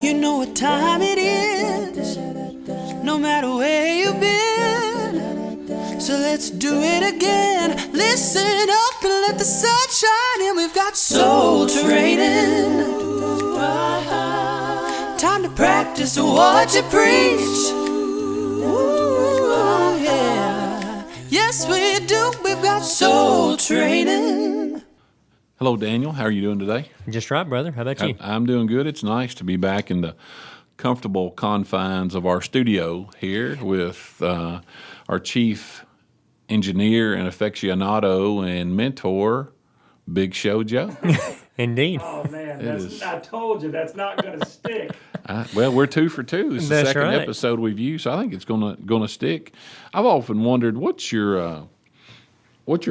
You know what time it is, no matter where you've been. So let's do it again. Listen up and let the sun shine in. We've got soul training. Time to practice what you preach. Ooh, yeah. Yes, we do. We've got soul training. Hello, Daniel. How are you doing today? Just right, brother. How about you? I'm doing good. It's nice to be back in the comfortable confines of our studio here with our chief engineer and aficionado and mentor, Big Show Joe. Indeed. Oh, man, I told you that's not going to stick. Well, we're 2 for 2. It's the That's second right. episode we've used, so I think it's gonna stick. I've often wondered, what's your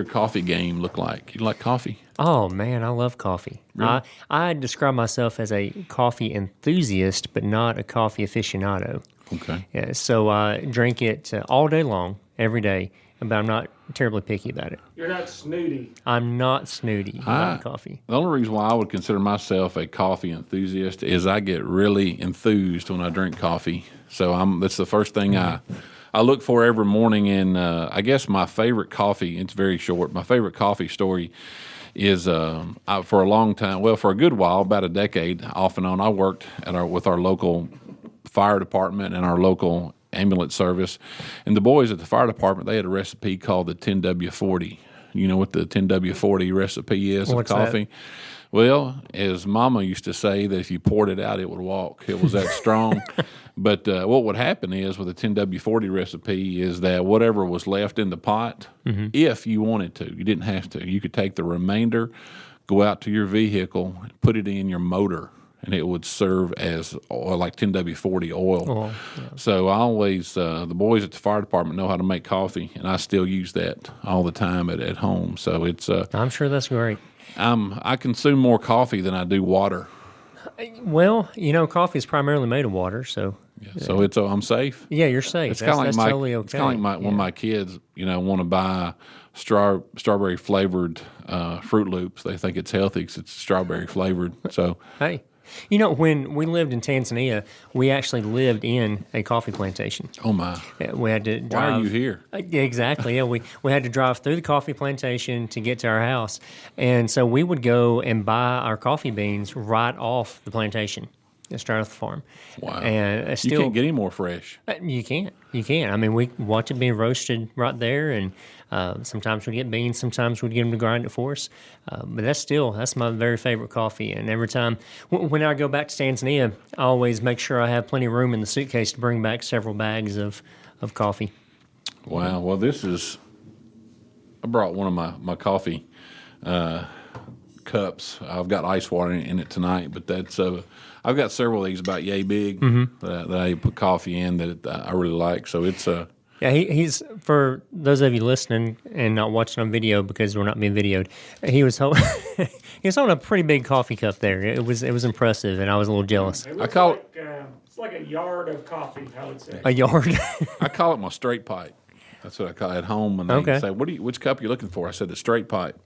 coffee game look like? You like coffee? Oh, man, I love coffee. Really? I describe myself as a coffee enthusiast, but not a coffee aficionado. Okay. Yeah, so I drink it all day long, every day, but I'm not terribly picky about it. You're not snooty. I'm not snooty about coffee. The only reason why I would consider myself a coffee enthusiast is I get really enthused when I drink coffee. So that's the first thing I look for every morning. And I guess my favorite coffee, it's very short, my favorite coffee story is for a long time, well, for a good while, about a decade off and on, I worked with our local fire department and our local ambulance service. And the boys at the fire department, they had a recipe called the 10W40. You know what the 10W40 recipe is What's of coffee? that? Well, as Mama used to say, that if you poured it out, it would walk. It was that strong. But what would happen is with the 10W40 recipe is that whatever was left in the pot, if you wanted to, you didn't have to. You could take the remainder, go out to your vehicle, put it in your motor, and it would serve as oil, like 10W40 oil. Oh, yeah. So I always, the boys at the fire department know how to make coffee, and I still use that all the time at home. So it's I'm sure that's great. I consume more coffee than I do water. Well, coffee is primarily made of water, so So I'm safe. yeah, you're safe. It's kind of like that's totally okay. It's kind of like when my kids, want to buy strawberry flavored Fruit Loops. They think it's healthy because it's strawberry flavored. So Hey, when we lived in Tanzania, we actually lived in a coffee plantation. oh my, We had to drive. why are you here? Yeah, exactly. Yeah, we had to drive through the coffee plantation to get to our house, and so we would go and buy our coffee beans right off the plantation, straight off the farm. Wow, And you can't get any more fresh. You can't. I mean, we watch it being roasted right there, and sometimes we get beans, sometimes we get them to grind it for us. But that's my very favorite coffee. And every time, when I go back to Tanzania, I always make sure I have plenty of room in the suitcase to bring back several bags of coffee. Wow. Well, I brought one of my coffee cups. I've got ice water in it tonight, but that's I've got several of these about yay big that I put coffee in that I really like. So it's Yeah, he's, for those of you listening and not watching on video because we're not being videoed, he was holding a pretty big coffee cup there. It was impressive, and I was a little jealous. It looks call like, it's like a yard of coffee, I would say. A yard. I call it my straight pipe. That's what I call it at home when they Okay. say, which cup are you looking for? I said the straight pipe.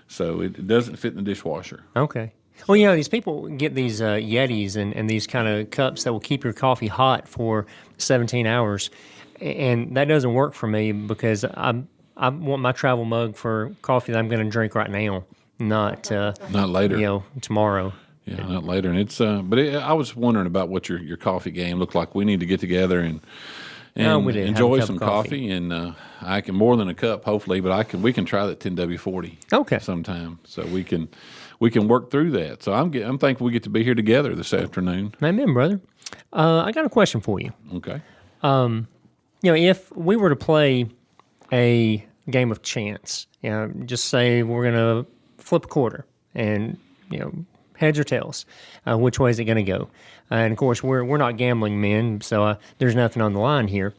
So it doesn't fit in the dishwasher. Okay. Well, these people get these Yetis and these kind of cups that will keep your coffee hot for 17 hours, and that doesn't work for me because I want my travel mug for coffee that I'm going to drink right now, not later. Tomorrow. Yeah, not later. And it's I was wondering about what your coffee game looked like. We need to get together and we did. Have a enjoy cup some of coffee. and I can more than a cup hopefully, but we can try that 10W40 Okay. sometime. So we can work through that. So I'm thankful we get to be here together this afternoon. Amen, brother. I got a question for you. Okay. If we were to play a game of chance, just say we're going to flip a quarter and, heads or tails, which way is it going to go? And of course, we're not gambling men, so there's nothing on the line here.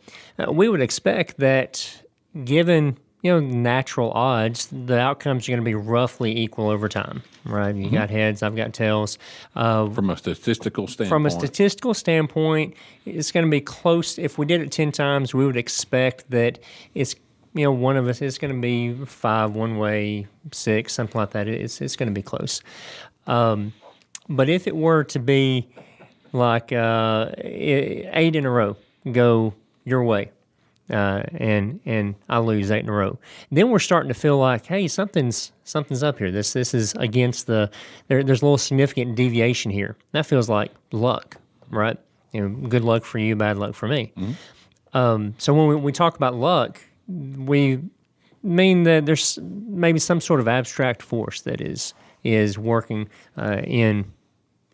We would expect that given, natural odds, the outcomes are going to be roughly equal over time, right? You got heads, I've got tails. From a statistical standpoint. From a statistical standpoint, it's going to be close. If we did it 10 times, we would expect that it's, one of us is going to be 5 one way, 6, something like that. It's going to be close. But if it were to be like 8 in a row go your way, and I lose 8 in a row. Then we're starting to feel like, hey, something's up here. This is against there's a little significant deviation here. That feels like luck, right? Good luck for you, bad luck for me. So when we talk about luck, we mean that there's maybe some sort of abstract force that is working in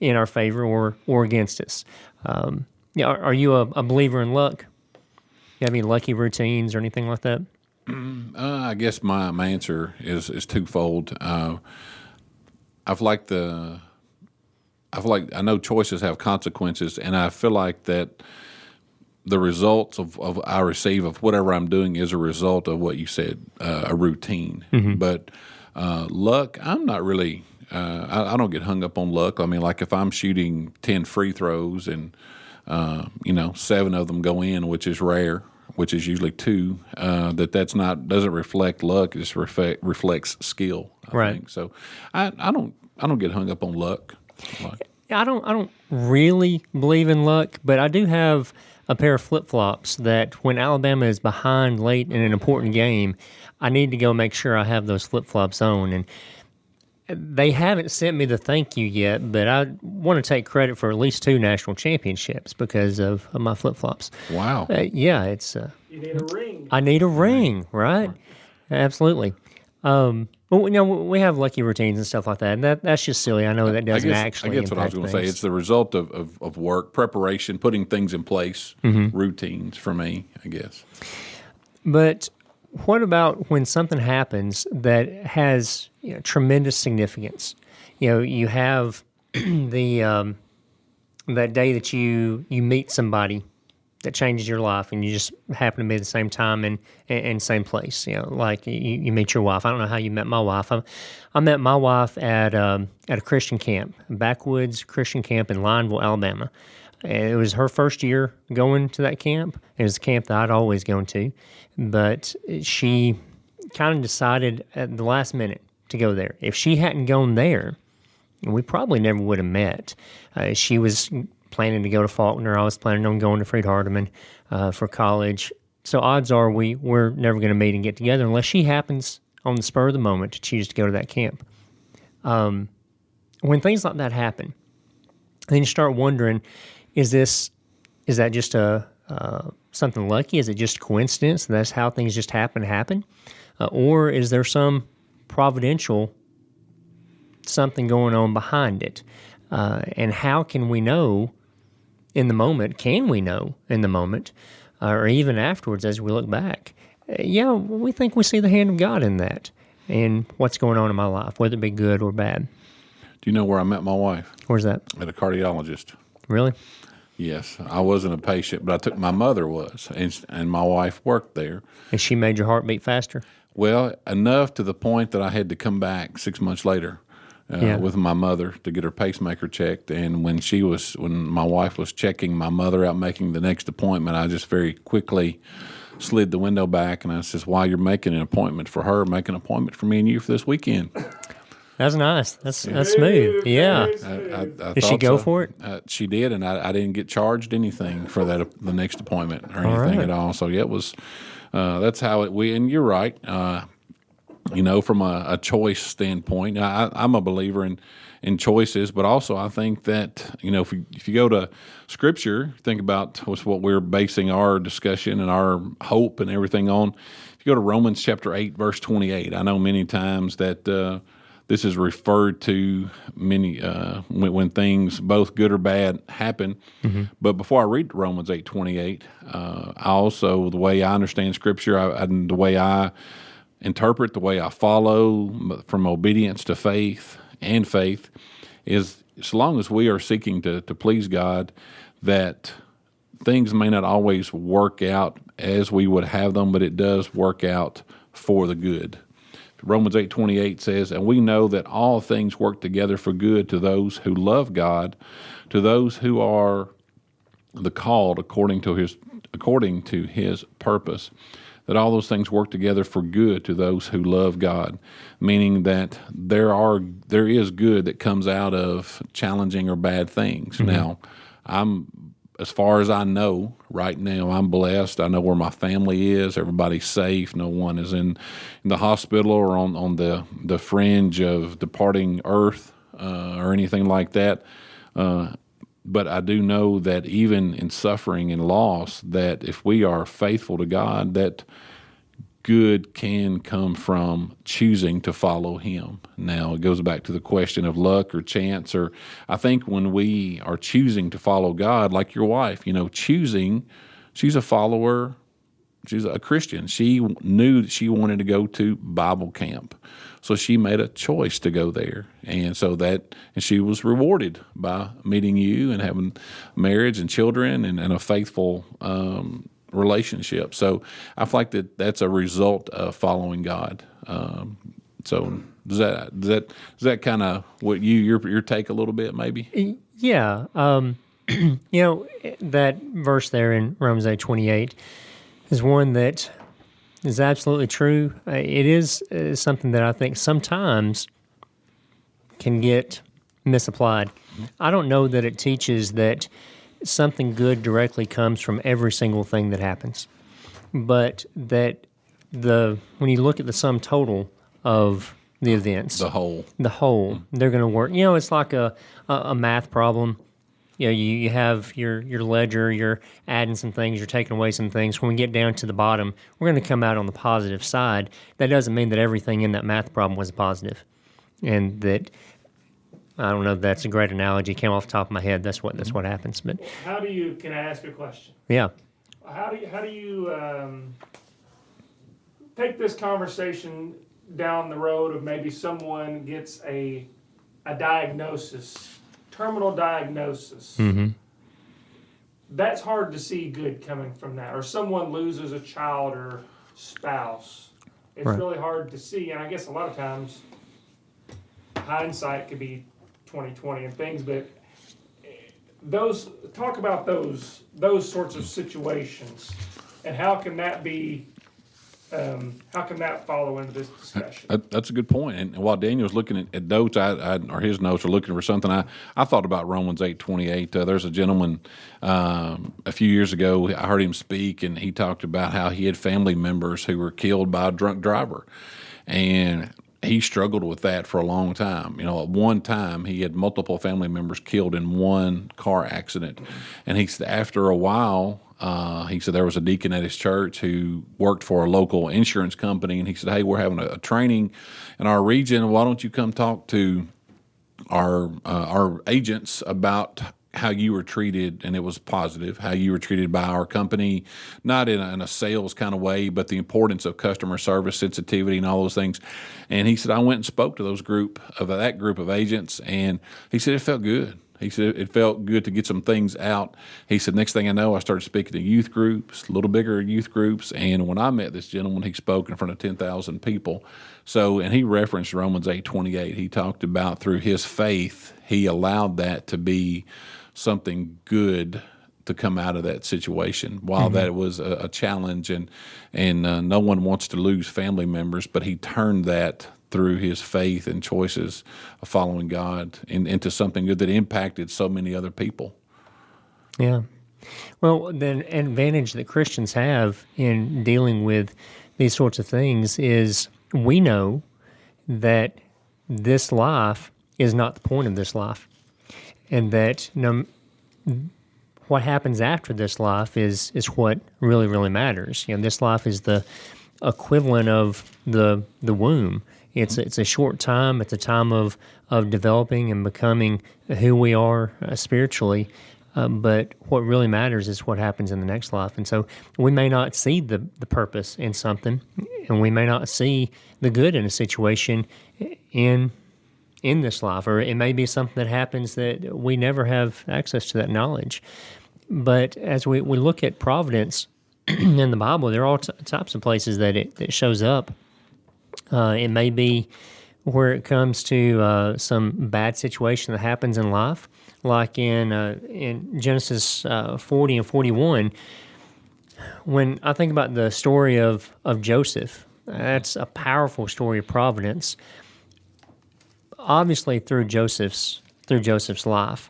our favor or against us. Are you a believer in luck? You have any lucky routines or anything like that? I guess my answer is twofold. I know choices have consequences, and I feel like that the results of I receive of whatever I'm doing is a result of what you said, a routine. But luck, I'm not really. I don't get hung up on luck. I mean, like if I'm shooting 10 free throws and 7 of them go in, which is rare, which is usually 2, doesn't reflect luck. It just reflects skill. I think so. I don't get hung up on luck. I don't really believe in luck, but I do have a pair of flip-flops that when Alabama is behind late in an important game, I need to go make sure I have those flip-flops on. And they haven't sent me the thank you yet, but I want to take credit for at least 2 national championships because of my flip-flops. Wow. Yeah, it's... You need a ring. I need a ring, right? Absolutely. But we have lucky routines and stuff like that, and that's just silly. I know that doesn't actually I guess what I was going to say. It's the result of work, preparation, putting things in place, routines for me, I guess. But what about when something happens that has tremendous significance? You have that day that you meet somebody that changes your life, and you just happen to be at the same time and same place. Like you meet your wife. I don't know how you met my wife. I met my wife at a Christian camp, backwoods Christian camp in Lineville, Alabama. It was her first year going to that camp. It was a camp that I'd always gone to, but she kind of decided at the last minute to go there. If she hadn't gone there, we probably never would have met. She was planning to go to Faulkner. I was planning on going to Freed-Hardeman for college. So odds are we're never going to meet and get together unless she happens on the spur of the moment to choose to go to that camp. When things like that happen, then you start wondering, is that just something lucky? Is it just coincidence? That's how things just happen? Or is there some providential something going on behind it? And how can we know in the moment? Can we know in the moment, or even afterwards as we look back? We think we see the hand of God in that, and what's going on in my life, whether it be good or bad. Do you know where I met my wife? Where's that? At a cardiologist. Really? Yes, I wasn't a patient, but my mother was, and my wife worked there. And she made your heart beat faster? Well, enough to the point that I had to come back 6 months later with my mother to get her pacemaker checked. And when my wife was checking my mother out, making the next appointment, I just very quickly slid the window back, and I says, "While you're making an appointment for her, make an appointment for me and you for this weekend." That's nice. That's smooth. Yeah. Did she go for it? She did, and I didn't get charged anything for the next appointment or anything at all. So it was. That's how it. And you're right. From a choice standpoint, I'm a believer in choices, but also I think that if you go to Scripture, think about what we're basing our discussion and our hope and everything on. If you go to Romans chapter 8, verse 28, I know many times that this is referred to many when things both good or bad happen. Mm-hmm. But before I read Romans 8:28, I also, the way I understand Scripture and the way I interpret, the way I follow from obedience to faith and faith, is as long as we are seeking to please God, that things may not always work out as we would have them, but it does work out for the good. Romans 8:28 says, "And we know that all things work together for good to those who love God, to those who are the called according to His purpose." That all those things work together for good to those who love God, meaning that there is good that comes out of challenging or bad things. Mm-hmm. Now, as far as I know right now, I'm blessed. I know where my family is. Everybody's safe. No one is in the hospital or on the fringe of departing earth or anything like that. But I do know that even in suffering and loss, that if we are faithful to God, that good can come from choosing to follow Him. Now, it goes back to the question of luck or chance, or I think when we are choosing to follow God, like your wife, choosing, she's a follower, she's a Christian. She knew that she wanted to go to Bible camp. So she made a choice to go there. And she was rewarded by meeting you and having marriage and children and a faithful relationship. So I feel like that's a result of following God. So does that kind of what your take a little bit maybe? Yeah. That verse there in Romans 8:28 is one that is absolutely true. It is something that I think sometimes can get misapplied. I don't know that it teaches that something good directly comes from every single thing that happens, but that when you look at the sum total of the events, the whole, they're going to work. It's like a math problem. You have your ledger, you're adding some things, you're taking away some things. When we get down to the bottom, we're going to come out on the positive side. That doesn't mean that everything in that math problem was positive, and that. I don't know if that's a great analogy. It came off the top of my head. That's what happens. But can I ask a question? Yeah. How do you take this conversation down the road of maybe someone gets a diagnosis, terminal diagnosis? Mm-hmm. That's hard to see good coming from that. Or someone loses a child or spouse. It's Right. really hard to see. And I guess a lot of times hindsight could be 20/20 and things, but talk about those sorts of situations and how can that follow into this discussion? That's a good point. And while Daniel's looking at notes, or his notes are looking for something, I thought about Romans 8:28. There's a gentleman a few years ago, I heard him speak, and he talked about how he had family members who were killed by a drunk driver. And he struggled with that for a long time. At one time, he had multiple family members killed in one car accident. And he said after a while, he said there was a deacon at his church who worked for a local insurance company. And he said, hey, we're having a training in our region. Why don't you come talk to our agents about how you were treated, and it was positive, how you were treated by our company, not in a sales kind of way, but the importance of customer service, sensitivity, and all those things. And he said, I went and spoke to that group of agents, and he said, it felt good. He said, it felt good to get some things out. He said, next thing I know, I started speaking to youth groups, a little bigger youth groups. And when I met this gentleman, he spoke in front of 10,000 people. So, and he referenced Romans 8:28. He talked about through his faith, he allowed that to be something good to come out of that situation. While that was a challenge, and no one wants to lose family members, but he turned that through his faith and choices of following God into something good that impacted so many other people. Yeah. Well, the advantage that Christians have in dealing with these sorts of things is we know that this life is not the point of this life, and that what happens after this life is what really, really matters. This life is the equivalent of the womb. It's a short time. It's a time of developing and becoming who we are spiritually. But what really matters is what happens in the next life. And so we may not see the purpose in something, and we may not see the good in a situation in this life, or it may be something that happens that we never have access to that knowledge. But as we look at providence in the Bible, there are all types of places that it shows up. It may be where it comes to some bad situation that happens in life, like in Genesis 40 and 41. When I think about the story of Joseph, that's a powerful story of providence. Obviously, through Joseph's life,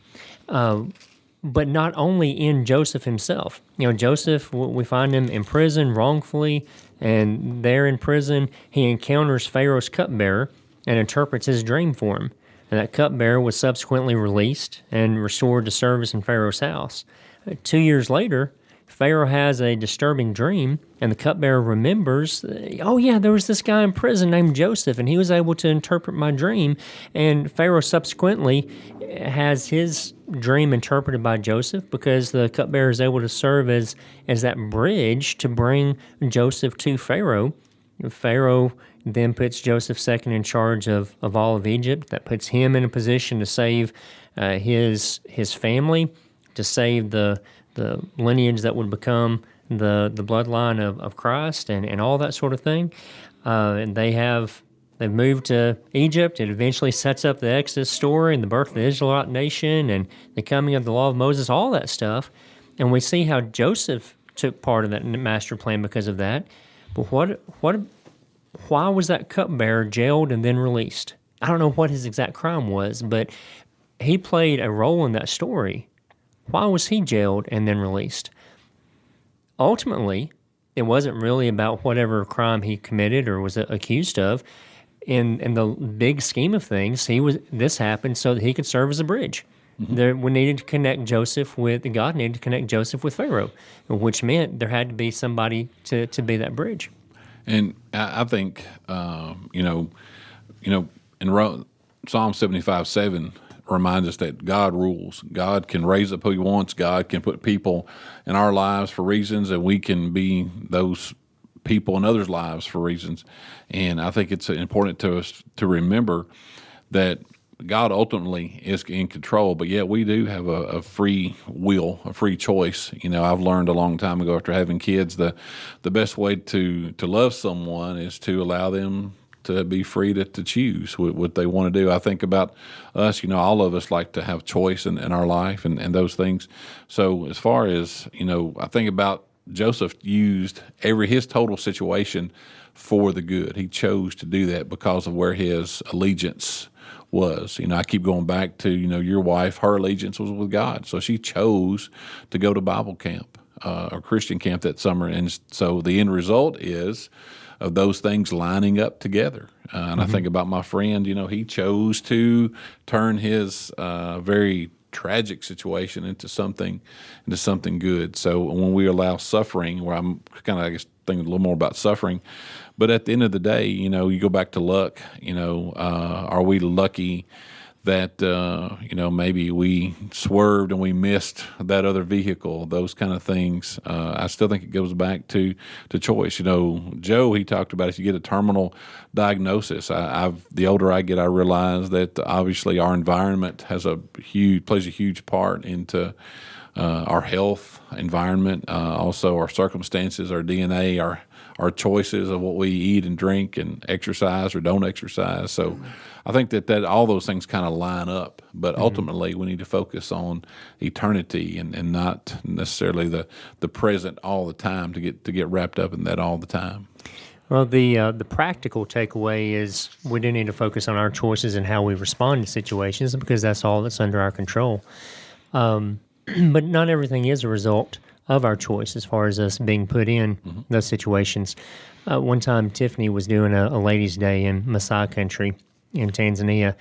but not only in Joseph himself. Joseph, we find him in prison wrongfully, and there in prison, he encounters Pharaoh's cupbearer and interprets his dream for him. And that cupbearer was subsequently released and restored to service in Pharaoh's house. 2 years later, Pharaoh has a disturbing dream, and the cupbearer remembers, oh yeah, there was this guy in prison named Joseph, and he was able to interpret my dream. And Pharaoh subsequently has his dream interpreted by Joseph because the cupbearer is able to serve as that bridge to bring Joseph to Pharaoh. Pharaoh then puts Joseph second in charge of all of Egypt. That puts him in a position to save his family, to save the lineage that would become the bloodline of Christ and all that sort of thing. And they've moved to Egypt. It eventually sets up the Exodus story and the birth of the Israelite nation and the coming of the law of Moses, all that stuff. And we see how Joseph took part of that master plan because of that. But why was that cupbearer jailed and then released? I don't know what his exact crime was, but he played a role in that story. Why was he jailed and then released? Ultimately, it wasn't really about whatever crime he committed or was accused of. In the big scheme of things, this happened so that he could serve as a bridge. We needed to connect God needed to connect Joseph with Pharaoh, which meant there had to be somebody to be that bridge. And I think, in Psalm 75:7 reminds us that God rules. God can raise up who he wants. God can put people in our lives for reasons, and we can be those people in others' lives for reasons. And I think it's important to us to remember that God ultimately is in control, but yet we do have a free will, a free choice. I've learned a long time ago after having kids, the best way to love someone is to allow them to be free to choose what they want to do. I think about us, all of us like to have choice in our life and those things. So as far as, I think about Joseph used his total situation for the good. He chose to do that because of where his allegiance was. I keep going back to, your wife, her allegiance was with God. So she chose to go to Bible camp or Christian camp that summer. And so the end result is of those things lining up together. And I think about my friend, he chose to turn his very tragic situation into something good. So when we allow suffering, where I'm kind of, I guess, thinking a little more about suffering, but at the end of the day, you go back to luck, are we lucky that, maybe we swerved and we missed that other vehicle, those kind of things. I still think it goes back to choice. Joe, he talked about if you get a terminal diagnosis, the older I get, I realize that obviously our environment plays a huge part into our health environment, also our circumstances, our DNA, our choices of what we eat and drink and exercise or don't exercise. So I think that all those things kind of line up, but ultimately we need to focus on eternity and not necessarily the present all the time to get wrapped up in that all the time. Well, the practical takeaway is we do need to focus on our choices and how we respond to situations because that's all that's under our control. But not everything is a result of our choice as far as us being put in those situations. One time, Tiffany was doing a ladies' day in Maasai country in Tanzania,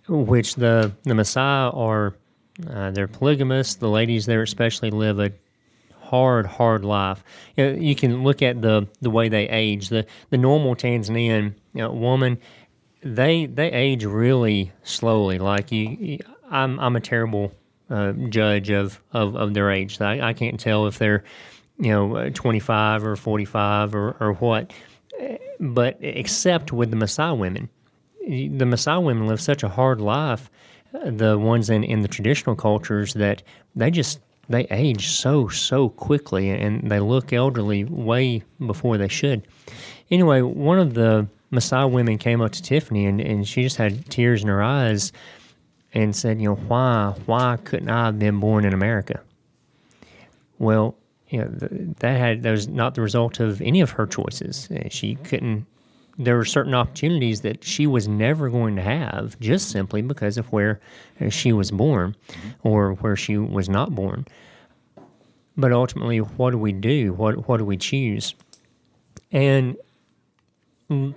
which the Maasai are, they're polygamous. The ladies there especially live a hard life. You can look at the way they age. The normal Tanzanian woman, they age really slowly. Like I'm a terrible judge of their age. I can't tell if they're 25 or 45 or what. But except with the Maasai women, live such a hard life. The ones in the traditional cultures that they age so quickly and they look elderly way before they should. Anyway, one of the Maasai women came up to Tiffany and she just had tears in her eyes and said, why couldn't I have been born in America? Well, that was not the result of any of her choices. She couldn't there were certain opportunities that she was never going to have just simply because of where she was born or where she was not born. But ultimately, what do we do? What do we choose? And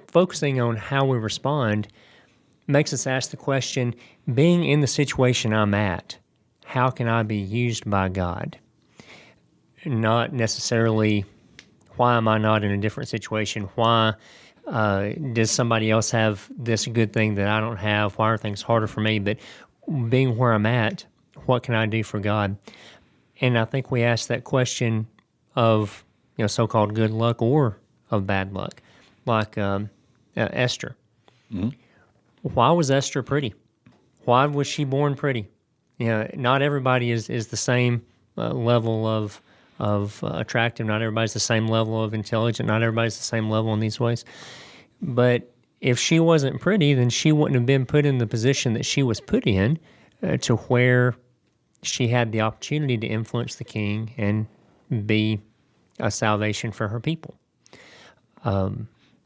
focusing on how we respond makes us ask the question, being in the situation I'm at, how can I be used by God? Not necessarily, why am I not in a different situation? Why does somebody else have this good thing that I don't have? Why are things harder for me? But being where I'm at, what can I do for God? And I think we ask that question of, so-called good luck or of bad luck, like Esther. Mm-hmm. Why was Esther pretty? Why was she born pretty? Not everybody is the same level of attractive. Not everybody's the same level of intelligent. Not everybody's the same level in these ways. But if she wasn't pretty, then she wouldn't have been put in the position that she was put in to where she had the opportunity to influence the king and be a salvation for her people. Now,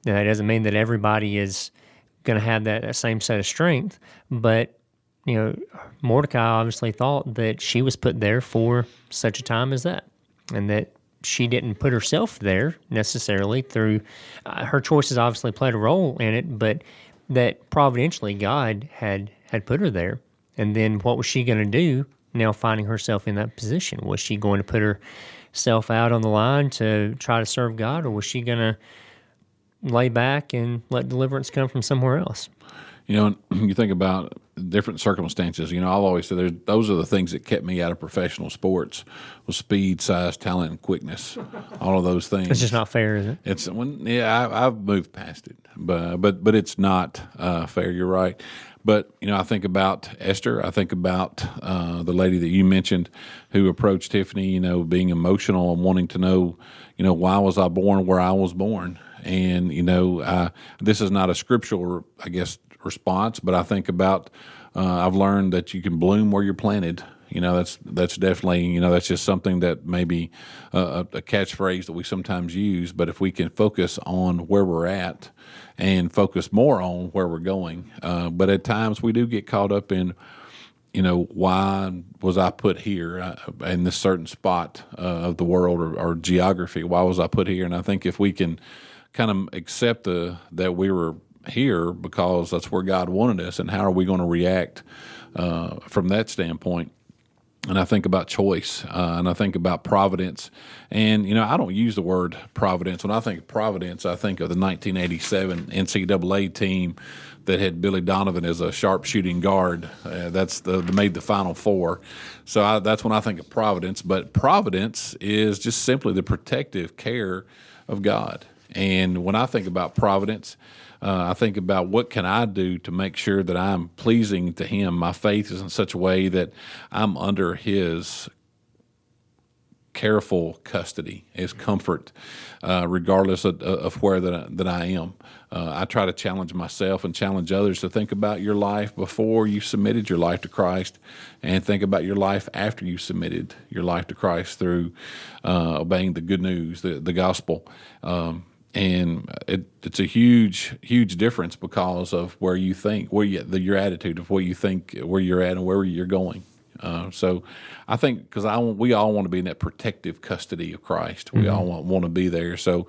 that doesn't mean that everybody is going to have that same set of strength, but Mordecai obviously thought that she was put there for such a time as that, and that she didn't put herself there necessarily through her choices. Obviously played a role in it, but that providentially God had put her there. And then what was she going to do now, finding herself in that position? Was she going to put herself out on the line to try to serve God, or was she going to lay back and let deliverance come from somewhere else? You think about different circumstances. I've always said those are the things that kept me out of professional sports: was speed, size, talent, and quickness. All of those things. It's just not fair, is it? I've moved past it, but it's not fair. You're right. But I think about Esther. I think about the lady that you mentioned who approached Tiffany. Being emotional and wanting to know, why was I born where I was born? And this is not a scriptural, I guess, response, but I think about I've learned that you can bloom where you're planted. That's definitely that's just something that maybe a catchphrase that we sometimes use. But if we can focus on where we're at and focus more on where we're going, but at times we do get caught up in why was I put here in this certain spot of the world or geography? Why was I put here? And I think if we can kind of accept that we were here because that's where God wanted us, and how are we going to react from that standpoint? And I think about choice, and I think about providence. And, I don't use the word providence. When I think of providence, I think of the 1987 NCAA team that had Billy Donovan as a sharpshooting guard. That's made the Final Four. So that's when I think of providence. But providence is just simply the protective care of God. And when I think about providence, I think about what can I do to make sure that I'm pleasing to Him. My faith is in such a way that I'm under His careful custody, His comfort, regardless of where that I am. I try to challenge myself and challenge others to think about your life before you submitted your life to Christ, and think about your life after you submitted your life to Christ through obeying the good news, the gospel. And it's a huge, huge difference because of where you think, your attitude of what you think, where you're at and where you're going. So I think because we all want to be in that protective custody of Christ. We all want to be there. So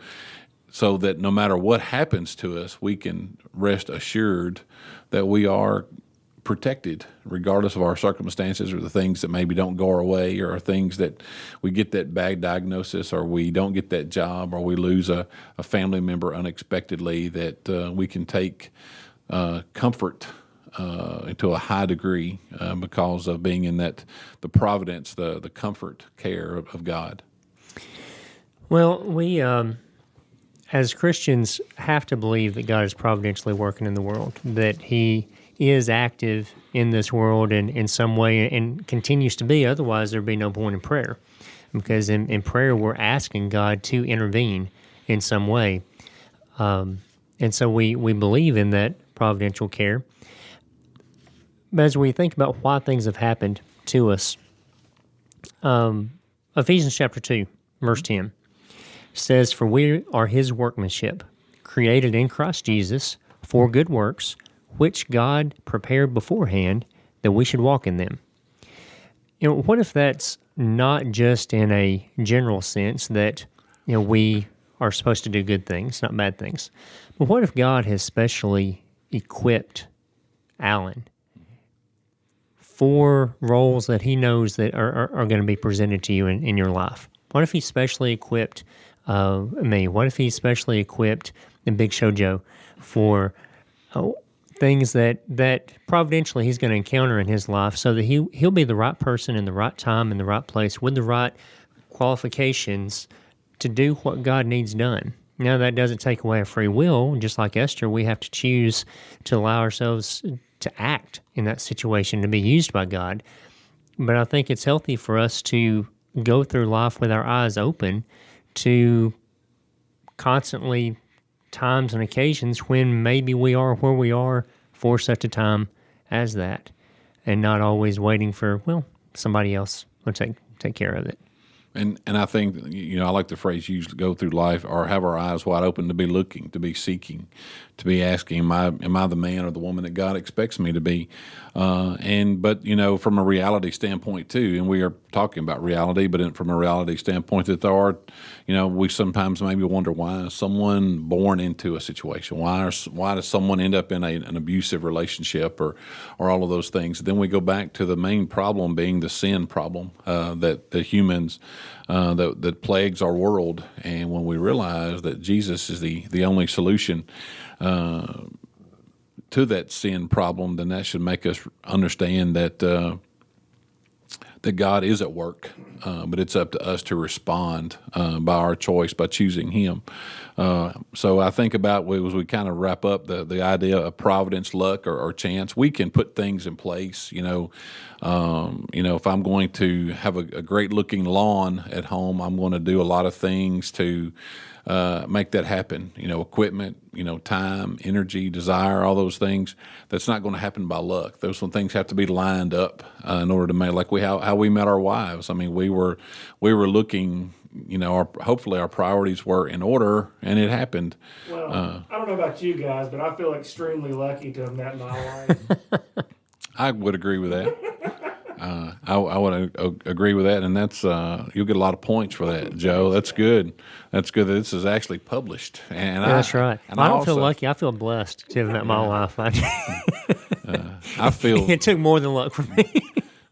that no matter what happens to us, we can rest assured that we are protected regardless of our circumstances, or the things that maybe don't go our way, or things that we get that bad diagnosis, or we don't get that job, or we lose a family member unexpectedly, that we can take comfort to a high degree because of being in the providence, the comfort, care of God. Well, we as Christians have to believe that God is providentially working in the world, that He is active in this world in some way and continues to be. Otherwise, there'd be no point in prayer, because in prayer we're asking God to intervene in some way. And so we believe in that providential care. But as we think about why things have happened to us, Ephesians chapter 2, verse 10 says, "For we are His workmanship, created in Christ Jesus for good works, which God prepared beforehand that we should walk in them. What if that's not just in a general sense that, we are supposed to do good things, not bad things, but what if God has specially equipped Alan for roles that he knows that are going to be presented to you in your life? What if he specially equipped me? What if he specially equipped the Big Show Joe for things that providentially he's going to encounter in his life, so that he'll be the right person in the right time in the right place with the right qualifications to do what God needs done? Now, that doesn't take away our free will. Just like Esther, we have to choose to allow ourselves to act in that situation, to be used by God. But I think it's healthy for us to go through life with our eyes open to constantly times and occasions when maybe we are where we are for such a time as that, and not always waiting for, somebody else will take care of it. And I think, I like the phrase you use, to go through life or have our eyes wide open, to be looking, to be seeking, to be asking, am I the man or the woman that God expects me to be? But from a reality standpoint too, and we are talking about reality, but from a reality standpoint, that there are, we sometimes maybe wonder, why is someone born into a situation? Why does someone end up in an abusive relationship or all of those things? Then we go back to the main problem being the sin problem that the humans that plagues our world. And when we realize that Jesus is the only solution to that sin problem, then that should make us understand that that God is at work, but it's up to us to respond by our choice, by choosing Him. So I think about, as we kind of wrap up the idea of providence, luck, or chance, we can put things in place. If I'm going to have a great looking lawn at home, I'm going to do a lot of things to make that happen. Equipment, time, energy, desire, all those things. That's not going to happen by luck. Those things have to be lined up in order to make, like how we met our wives. I mean, we were looking. Hopefully our priorities were in order, and it happened. Well, I don't know about you guys, but I feel extremely lucky to have met my wife. I would agree with that. I would agree with that, and that's you'll get a lot of points for that, Joe. That's good. That's good that this is actually published. And that's right. And I don't feel lucky. I feel blessed to have met my wife. I feel it took more than luck for me.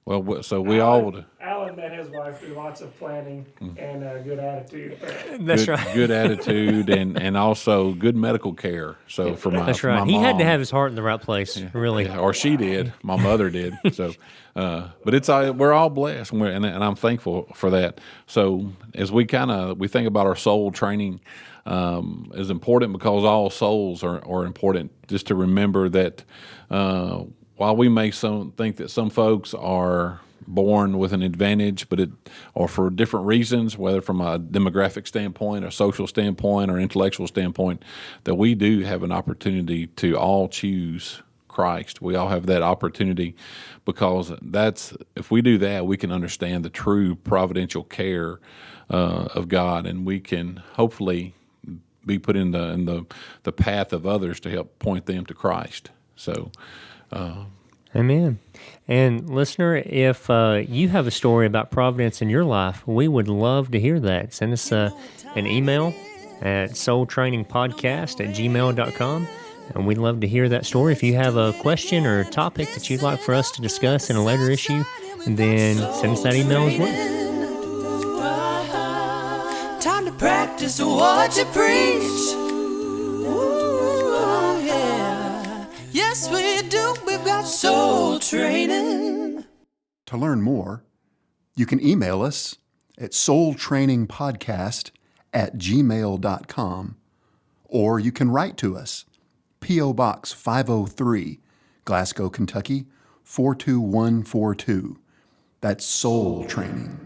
Well, so we all would. Alan met his wife through lots of planning and good attitude. That's right. Good attitude and also good medical care. So for my that's right. my He mom, had to have his heart in the right place, really. Yeah, or she did. My mother did. So, but it's we're all blessed, and I'm thankful for that. So as we think about our soul training, is important because all souls are important. Just to remember that. While we may think that some folks are born with an advantage, or for different reasons, whether from a demographic standpoint, a social standpoint, or intellectual standpoint, that we do have an opportunity to all choose Christ. We all have that opportunity, because if we do that, we can understand the true providential care of God, and we can hopefully be put in the path of others to help point them to Christ. So. Amen. And listener, if you have a story about providence in your life, we would love to hear that. Send us an email at soultrainingpodcast@gmail.com, and we'd love to hear that story. If you have a question or a topic that you'd like for us to discuss in a later issue, then send us that email as well. Time to practice what you preach. Yes, we do. We've got soul training. To learn more, you can email us at soultrainingpodcast@gmail.com, or you can write to us, P.O. Box 503, Glasgow, Kentucky 42142. That's Soul Training.